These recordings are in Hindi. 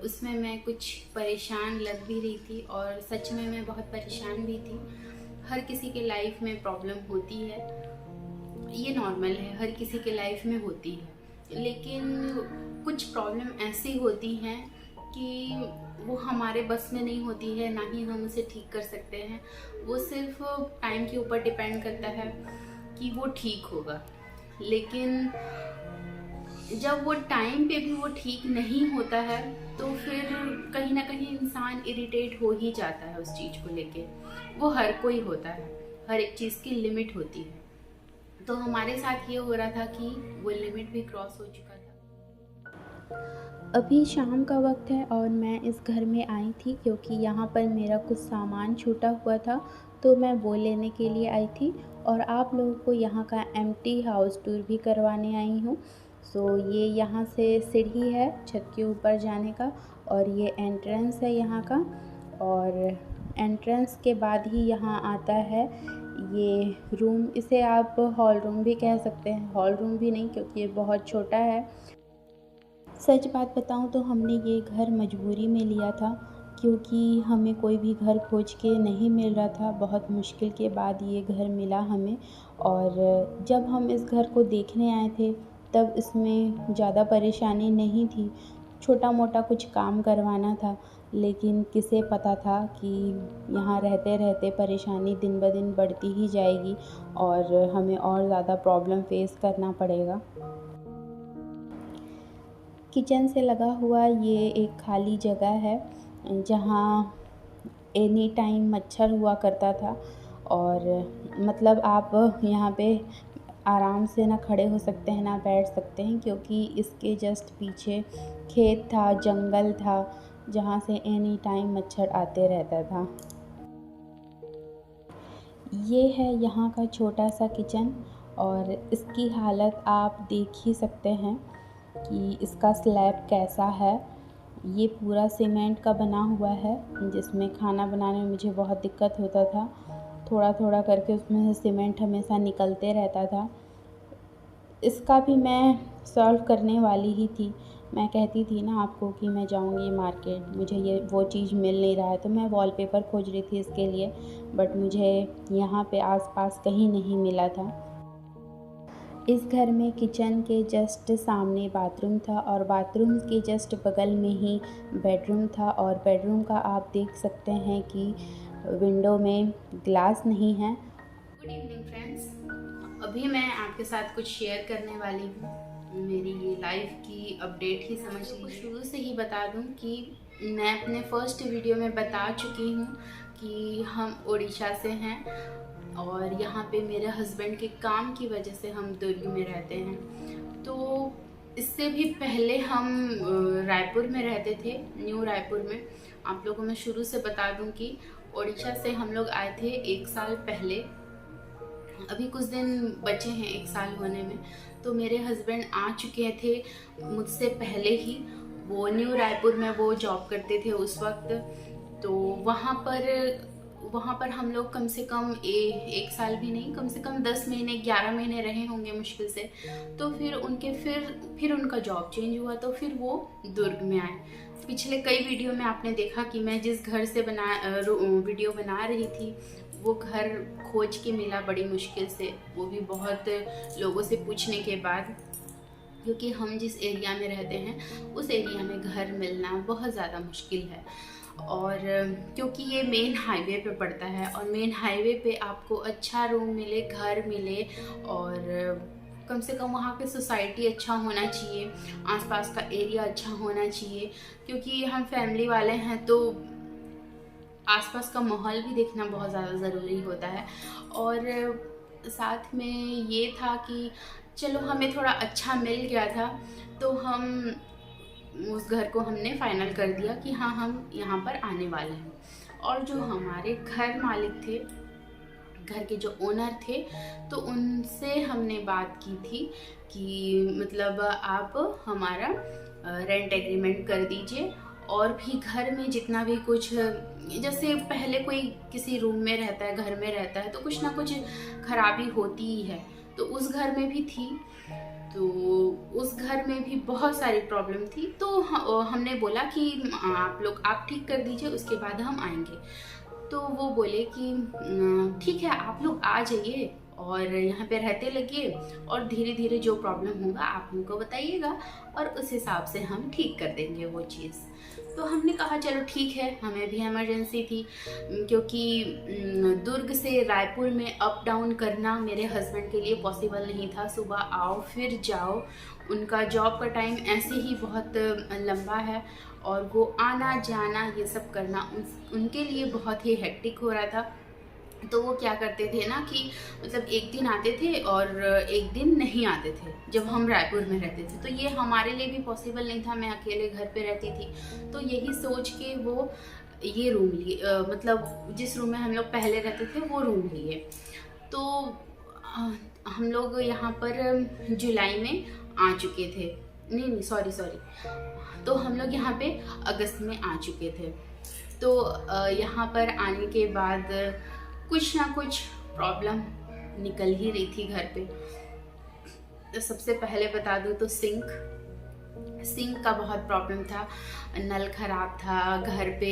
उसमें मैं कुछ परेशान लग भी रही थी और सच में मैं बहुत परेशान भी थी। हर किसी के लाइफ में प्रॉब्लम होती है, ये नॉर्मल है, हर किसी के लाइफ में होती है। लेकिन कुछ प्रॉब्लम ऐसी होती हैं कि वो हमारे बस में नहीं होती है, ना ही हम उसे ठीक कर सकते हैं। वो सिर्फ टाइम के ऊपर डिपेंड करता है कि वो ठीक होगा। लेकिन जब वो टाइम पे भी वो ठीक नहीं होता है तो फिर कहीं ना कहीं इंसान इरिटेट हो ही जाता है उस चीज़ को लेके। वो हर कोई होता है, हर एक चीज़ की लिमिट होती है। तो हमारे साथ ये हो रहा था कि वो लिमिट भी क्रॉस हो चुका था। अभी शाम का वक्त है और मैं इस घर में आई थी क्योंकि यहाँ पर मेरा कुछ सामान छूटा हुआ था, तो मैं वो लेने के लिए आई थी और आप लोगों को यहाँ का एम्प्टी हाउस टूर भी करवाने आई हूँ। सो ये यहाँ से सीढ़ी है छत के ऊपर जाने का और ये एंट्रेंस है यहाँ का। और एंट्रेंस के बाद ही यहाँ आता है ये रूम, इसे आप हॉल रूम भी कह सकते हैं। हॉल रूम भी नहीं क्योंकि ये बहुत छोटा है। सच बात बताऊँ तो हमने ये घर मजबूरी में लिया था क्योंकि हमें कोई भी घर खोज के नहीं मिल रहा था। बहुत मुश्किल के बाद ये घर मिला हमें। और जब हम इस घर को देखने आए थे तब इसमें ज़्यादा परेशानी नहीं थी, छोटा मोटा कुछ काम करवाना था। लेकिन किसे पता था कि यहाँ रहते रहते परेशानी दिन ब दिन बढ़ती ही जाएगी और हमें और ज़्यादा प्रॉब्लम फेस करना पड़ेगा। किचन से लगा हुआ ये एक खाली जगह है जहाँ एनी टाइम मच्छर हुआ करता था। और मतलब आप यहाँ पे आराम से ना खड़े हो सकते हैं ना बैठ सकते हैं क्योंकि इसके जस्ट पीछे खेत था, जंगल था, जहाँ से एनी टाइम मच्छर आते रहता था। ये है यहाँ का छोटा सा किचन और इसकी हालत आप देख ही सकते हैं कि इसका स्लैब कैसा है। ये पूरा सीमेंट का बना हुआ है जिसमें खाना बनाने में मुझे बहुत दिक्कत होता था। थोड़ा थोड़ा करके उसमें से सीमेंट हमेशा निकलते रहता था। इसका भी मैं सॉल्व करने वाली ही थी। मैं कहती थी ना आपको कि मैं जाऊंगी मार्केट, मुझे ये वो चीज़ मिल नहीं रहा है, तो मैं वॉलपेपर खोज रही थी इसके लिए, बट मुझे यहाँ पे आसपास कहीं नहीं मिला था। इस घर में किचन के जस्ट सामने बाथरूम था और बाथरूम के जस्ट बगल में ही बेडरूम था। और बेडरूम का आप देख सकते हैं कि विंडो में ग्लास नहीं है। गुड इवनिंग फ्रेंड्स, अभी मैं आपके साथ कुछ शेयर करने वाली हूँ। मेरी ये लाइफ की अपडेट ही समझ लीजिए। शुरू से ही बता दूँ कि मैं अपने फर्स्ट वीडियो में बता चुकी हूँ कि हम उड़ीसा से हैं और यहाँ पे मेरे हस्बैंड के काम की वजह से हम दुर्ग में रहते हैं। तो इससे भी पहले हम रायपुर में रहते थे, न्यू रायपुर में। आप लोगों को मैं शुरू से बता दूं कि उड़ीसा से हम लोग आए थे 1 साल पहले। अभी कुछ दिन बचे हैं 1 साल होने में। तो मेरे हस्बैंड आ चुके थे मुझसे पहले ही। वो न्यू रायपुर में वो जॉब करते थे उस वक्त। तो वहाँ पर हम लोग कम से कम 1 साल भी नहीं, कम से कम 10 महीने 11 महीने रहे होंगे मुश्किल से। तो फिर उनका जॉब चेंज हुआ तो फिर वो दुर्ग में आए। पिछले कई वीडियो में आपने देखा कि मैं जिस घर से वीडियो बना रही थी वो घर खोज के मिला बड़ी मुश्किल से, वो भी बहुत लोगों से पूछने के बाद। क्योंकि हम जिस एरिया में रहते हैं उस एरिया में घर मिलना बहुत ज़्यादा मुश्किल है। और क्योंकि ये मेन हाईवे पे पड़ता है और मेन हाईवे पे आपको अच्छा रूम मिले, घर मिले और कम से कम वहाँ पे सोसाइटी अच्छा होना चाहिए, आसपास का एरिया अच्छा होना चाहिए। क्योंकि हम फैमिली वाले हैं तो आसपास का माहौल भी देखना बहुत ज़्यादा ज़रूरी होता है। और साथ में ये था कि चलो हमें थोड़ा अच्छा मिल गया था तो हम उस घर को हमने फाइनल कर दिया कि हाँ हम यहाँ पर आने वाले हैं। और जो हमारे घर मालिक थे, घर के जो ओनर थे, तो उनसे हमने बात की थी कि मतलब आप हमारा रेंट एग्रीमेंट कर दीजिए और भी घर में जितना भी कुछ, जैसे पहले कोई किसी रूम में रहता है, घर में रहता है तो कुछ ना कुछ खराबी होती ही है, तो उस घर में भी थी। तो उस घर में भी बहुत सारी प्रॉब्लम थी। तो हमने बोला कि आप ठीक कर दीजिए, उसके बाद हम आएंगे। तो वो बोले कि ठीक है, आप लोग आ जाइए और यहाँ पे रहते लगिए, और धीरे धीरे जो प्रॉब्लम होगा आप हमको बताइएगा और उस हिसाब से हम ठीक कर देंगे वो चीज़। तो हमने कहा चलो ठीक है, हमें भी इमरजेंसी थी, क्योंकि दुर्ग से रायपुर में अप डाउन करना मेरे हस्बैंड के लिए पॉसिबल नहीं था। सुबह आओ फिर जाओ, उनका जॉब का टाइम ऐसे ही बहुत लंबा है, और वो आना जाना ये सब करना उनके लिए बहुत ही हेक्टिक हो रहा था। तो वो क्या करते थे ना कि मतलब एक दिन आते थे और एक दिन नहीं आते थे जब हम रायपुर में रहते थे। तो ये हमारे लिए भी पॉसिबल नहीं था, मैं अकेले घर पे रहती थी। तो यही सोच के वो ये रूम लिए, मतलब जिस रूम में हम लोग पहले रहते थे वो रूम लिए। तो हम लोग यहाँ पर जुलाई में आ चुके थे, नहीं सॉरी, तो हम लोग यहाँ पे अगस्त में आ चुके थे। तो यहाँ पर आने के बाद कुछ ना कुछ प्रॉब्लम निकल ही रही थी घर पे। तो सबसे पहले बता दूँ तो सिंक का बहुत प्रॉब्लम था, नल खराब था, घर पे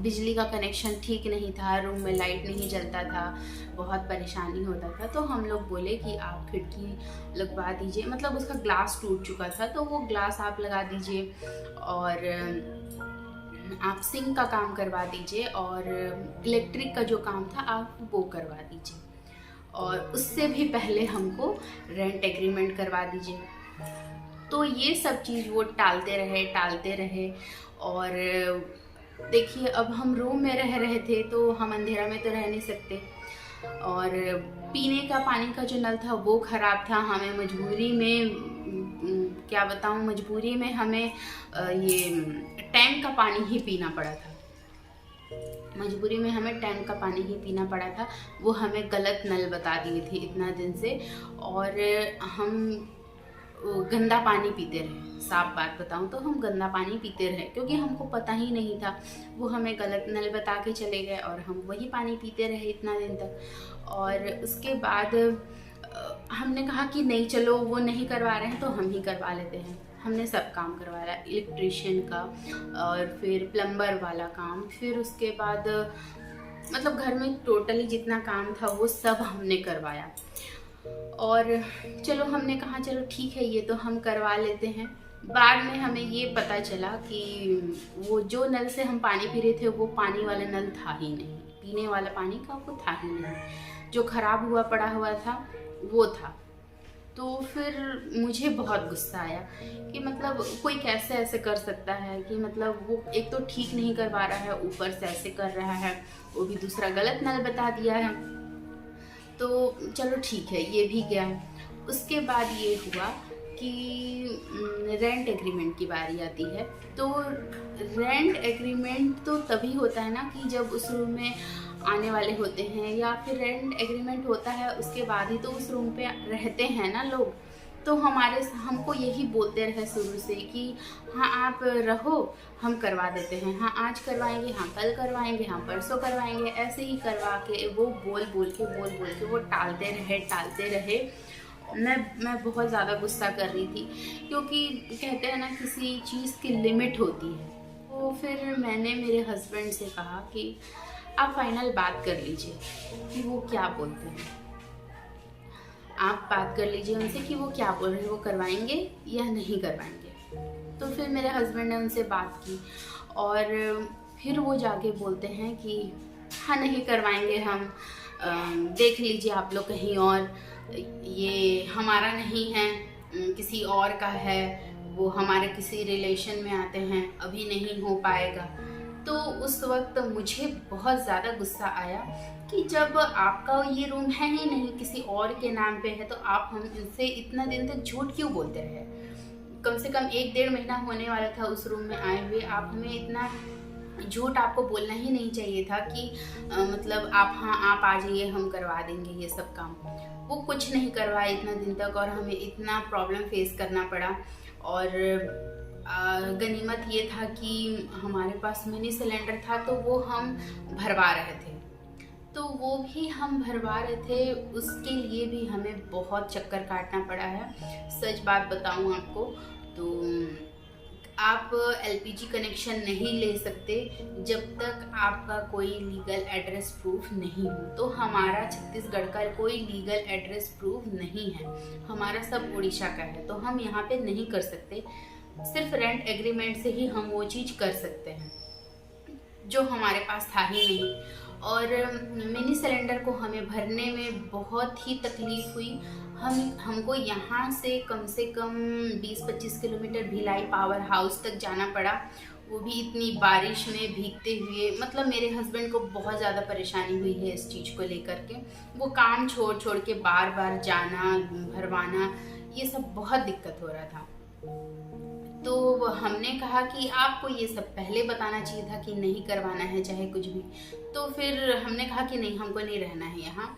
बिजली का कनेक्शन ठीक नहीं था, रूम में लाइट नहीं जलता था, बहुत परेशानी होता था। तो हम लोग बोले कि आप खिड़की लगवा दीजिए, मतलब उसका ग्लास टूट चुका था, तो वो ग्लास आप लगा दीजिए और आप सिंक का काम करवा दीजिए, और इलेक्ट्रिक का जो काम था आप वो करवा दीजिए, और उससे भी पहले हमको रेंट एग्रीमेंट करवा दीजिए। तो ये सब चीज़ वो टालते रहे। और देखिए, अब हम रूम में रह रहे थे तो हम अंधेरा में तो रह नहीं सकते, और पीने का पानी का जो नल था वो ख़राब था। हमें मजबूरी में हमें ये टैंक का पानी ही पीना पड़ा था। वो हमें गलत नल बता दिए थे इतना दिन से, और हम गंदा पानी पीते रहे। साफ बात बताऊं तो हम गंदा पानी पीते रहे, क्योंकि हमको पता ही नहीं था। वो हमें गलत नल बता के चले गए और हम वही पानी पीते रहे इतना दिन तक। और उसके बाद हमने कहा कि नहीं, चलो वो नहीं करवा रहे हैं तो हम ही करवा लेते हैं। हमने सब काम करवाया, इलेक्ट्रीशियन का और फिर प्लम्बर वाला काम, फिर उसके बाद मतलब घर में टोटली जितना काम था वो सब हमने करवाया। और चलो हमने कहा चलो ठीक है, ये तो हम करवा लेते हैं। बाद में हमें ये पता चला कि वो जो नल से हम पानी पी रहे थे वो पानी वाला नल था ही नहीं, पीने वाला पानी का वो था ही नहीं, जो खराब हुआ पड़ा हुआ था वो था। तो फिर मुझे बहुत गुस्सा आया कि मतलब कोई कैसे ऐसे कर सकता है, कि मतलब वो एक तो ठीक नहीं करवा रहा है, ऊपर से ऐसे कर रहा है, वो भी दूसरा गलत नल बता दिया है। तो चलो ठीक है, ये भी गया। उसके बाद ये हुआ कि रेंट एग्रीमेंट की बारी आती है। तो रेंट एग्रीमेंट तो तभी होता है ना कि जब उस रूम में आने वाले होते हैं, या फिर रेंट एग्रीमेंट होता है उसके बाद ही तो उस रूम पे रहते हैं ना लोग। तो हमको यही बोलते रहे शुरू से कि हाँ आप रहो, हम करवा देते हैं, हाँ आज करवाएंगे, हाँ कल करवाएंगे, हाँ परसों करवाएंगे, ऐसे ही करवा के वो बोल बोल के वो टालते रहे। मैं बहुत ज़्यादा गुस्सा कर रही थी, क्योंकि कहते हैं ना किसी चीज़ की लिमिट होती है। तो फिर मैंने मेरे हस्बैंड से कहा कि आप फाइनल बात कर लीजिए कि वो क्या बोलते हैं, आप बात कर लीजिए उनसे कि वो क्या बोल रहे हैं, वो करवाएंगे या नहीं करवाएंगे। तो फिर मेरे हस्बैंड ने उनसे बात की, और फिर वो जाके बोलते हैं कि हाँ नहीं करवाएंगे हम, देख लीजिए आप लोग कहीं और, ये हमारा नहीं है, किसी और का है, वो हमारे किसी रिलेशन में आते हैं, अभी नहीं हो पाएगा। तो उस वक्त मुझे बहुत ज़्यादा गुस्सा आया कि जब आपका ये रूम है ही नहीं, किसी और के नाम पे है, तो आप हमसे इतना दिन तक झूठ क्यों बोलते रहे? कम से कम 1-1.5 महीना होने वाला था उस रूम में आए हुए, आप हमें इतना झूठ आपको बोलना ही नहीं चाहिए था कि मतलब आप आ जाइए, हम करवा देंगे ये सब काम। वो कुछ नहीं करवाए इतना दिन तक, और हमें इतना प्रॉब्लम फेस करना पड़ा। और गनीमत ये था कि हमारे पास मिनी सिलेंडर था, तो वो हम भरवा रहे थे। तो वो भी हम भरवा रहे थे, उसके लिए भी हमें बहुत चक्कर काटना पड़ा है। सच बात बताऊं आपको तो आप एलपीजी कनेक्शन नहीं ले सकते जब तक आपका कोई लीगल एड्रेस प्रूफ नहीं हो। तो हमारा छत्तीसगढ़ का कोई लीगल एड्रेस प्रूफ नहीं है, हमारा सब उड़ीसा का है, तो हम यहाँ पे नहीं कर सकते। सिर्फ रेंट एग्रीमेंट से ही हम वो चीज़ कर सकते हैं, जो हमारे पास था ही नहीं। और मिनी सिलेंडर को हमें भरने में बहुत ही तकलीफ़ हुई। हमको यहाँ से कम 20-25 किलोमीटर भिलाई पावर हाउस तक जाना पड़ा, वो भी इतनी बारिश में भीगते हुए। मतलब मेरे हस्बैंड को बहुत ज़्यादा परेशानी हुई है इस चीज़ को लेकर के। वो काम छोड़ छोड़ के बार बार जाना, भरवाना, ये सब बहुत दिक्कत हो रहा था। तो हमने कहा कि आपको ये सब पहले बताना चाहिए था कि नहीं करवाना है चाहे कुछ भी। तो फिर हमने कहा कि नहीं, हमको नहीं रहना है यहाँ।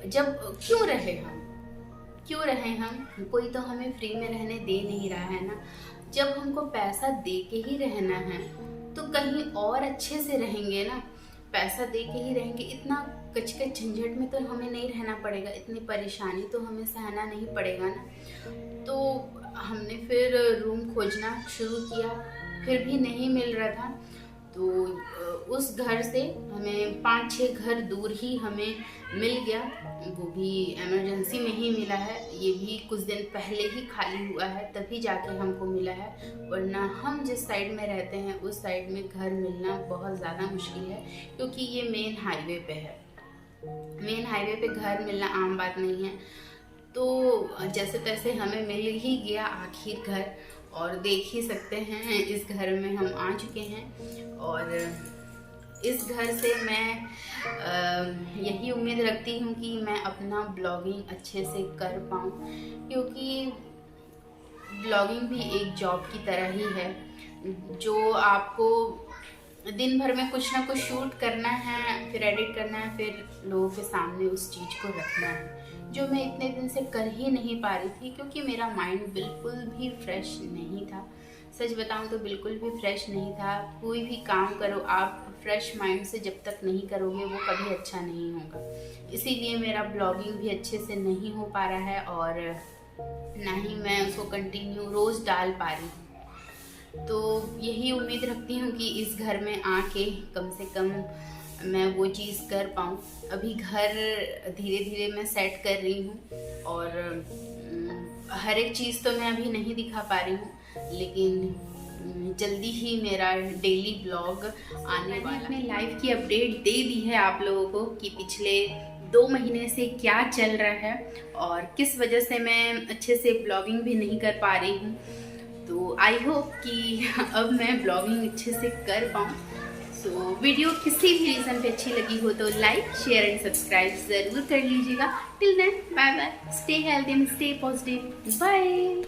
जब क्यों रहे हम, कोई तो हमें फ्री में रहने दे नहीं रहा है ना। जब हमको पैसा दे के ही रहना है तो कहीं और अच्छे से रहेंगे ना, पैसा दे के ही रहेंगे। इतना कचकच झंझट में तो हमें नहीं रहना पड़ेगा, इतनी परेशानी तो हमें सहना नहीं पड़ेगा ना। तो हमने फिर रूम खोजना शुरू किया, फिर भी नहीं मिल रहा था। तो उस घर से हमें 5-6 घर दूर ही हमें मिल गया, वो भी इमरजेंसी में ही मिला है। ये भी कुछ दिन पहले ही खाली हुआ है, तभी जाके हमको मिला है, वरना हम जिस साइड में रहते हैं उस साइड में घर मिलना बहुत ज़्यादा मुश्किल है, क्योंकि ये मेन हाईवे पे है। मेन हाईवे पे घर मिलना आम बात नहीं है। तो जैसे तैसे हमें मिल ही गया आखिर घर, और देख ही सकते हैं इस घर में हम आ चुके हैं। और इस घर से मैं यही उम्मीद रखती हूँ कि मैं अपना ब्लॉगिंग अच्छे से कर पाऊँ, क्योंकि ब्लॉगिंग भी एक जॉब की तरह ही है, जो आपको दिन भर में कुछ ना कुछ शूट करना है, फिर एडिट करना है, फिर लोगों के सामने उस चीज़ को रखना है, जो मैं इतने दिन से कर ही नहीं पा रही थी, क्योंकि मेरा माइंड बिल्कुल भी फ्रेश नहीं था। सच बताऊं तो बिल्कुल भी फ्रेश नहीं था। कोई भी काम करो आप फ्रेश माइंड से जब तक नहीं करोगे वो कभी अच्छा नहीं होगा। इसीलिए मेरा ब्लॉगिंग भी अच्छे से नहीं हो पा रहा है, और ना ही मैं उसको कंटिन्यू रोज़ डाल पा रही हूँ। तो यही उम्मीद रखती हूँ कि इस घर में आके कम से कम मैं वो चीज़ कर पाऊँ। अभी घर धीरे धीरे मैं सेट कर रही हूँ, और हर एक चीज़ तो मैं अभी नहीं दिखा पा रही हूँ, लेकिन जल्दी ही मेरा डेली ब्लॉग आने वाला है। अपने लाइफ की अपडेट दे दी है आप लोगों को कि पिछले 2 महीने से क्या चल रहा है और किस वजह से मैं अच्छे से ब्लॉगिंग भी नहीं कर पा रही हूँ। तो आई होप कि अब मैं ब्लॉगिंग अच्छे से कर पाऊँ। सो वीडियो किसी भी रीज़न पे अच्छी लगी हो तो लाइक, शेयर एंड सब्सक्राइब ज़रूर कर लीजिएगा। Till then bye bye, stay healthy and stay positive, bye.